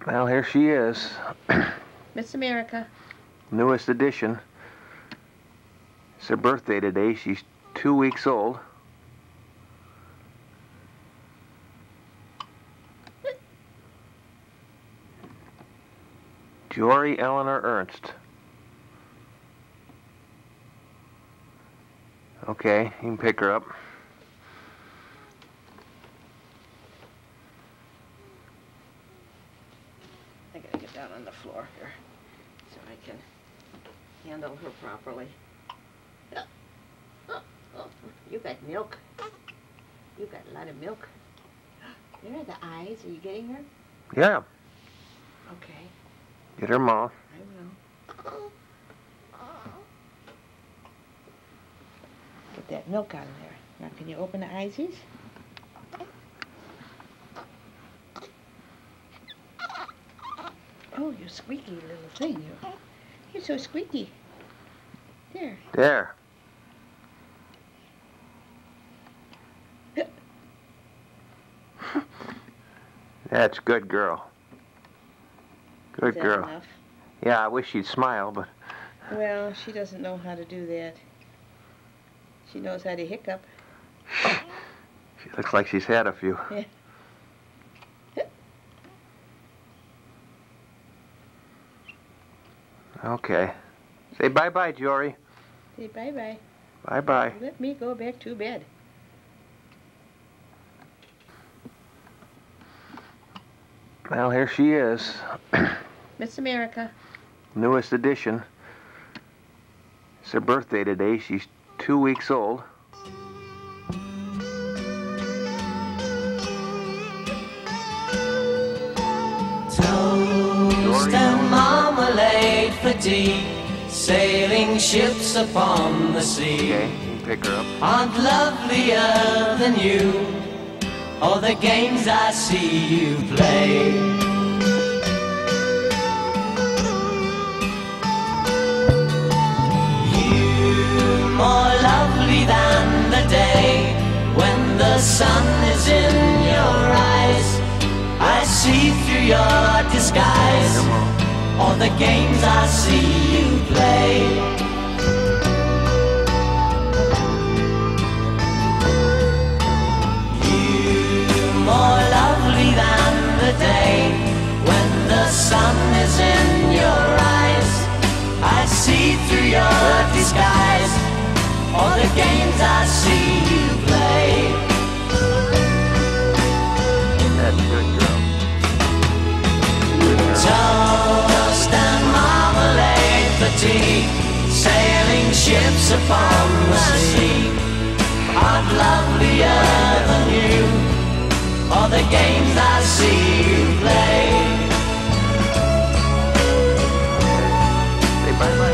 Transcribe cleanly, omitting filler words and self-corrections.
Well, here she is. Miss America. Newest edition. It's her birthday today. She's 2 weeks old. Jory Eleanor Ernst. Okay, you can pick her up. I gotta get down on the floor here so I can handle her properly. Oh, you got milk. You got a lot of milk. There are the eyes. Are you getting her? Yeah, Okay, get her mouth. I will. Get that milk out of there. Now, can you open the eyesies? Oh, you squeaky little thing, you. You're so squeaky. There. There. That's good girl. Good Is that girl. enough? Yeah, I wish she'd smile, but Well, she doesn't know how to do that. She knows how to hiccup. she looks like she's had a few. Yeah. Okay. Say bye-bye, Jory. Say bye-bye. Bye-bye. Let me go back to bed. Well, here she is. Miss America. Newest edition. It's her birthday today. She's 2 weeks old. Toast and marmalade for tea, sailing ships upon the sea. Okay, you can pick her up. Aren't lovelier than you, all the games I see you play. You more lovely than the day when the sun is in your eyes. I see through your disguise all the games I see you play. More lovely than the day when the sun is in your eyes. I see through your disguise all the games I see you play. That's a good girl. Toast and marmalade for tea, sailing ships upon the sea. Aren't lovelier than you, all the games I see you play. Say bye-bye.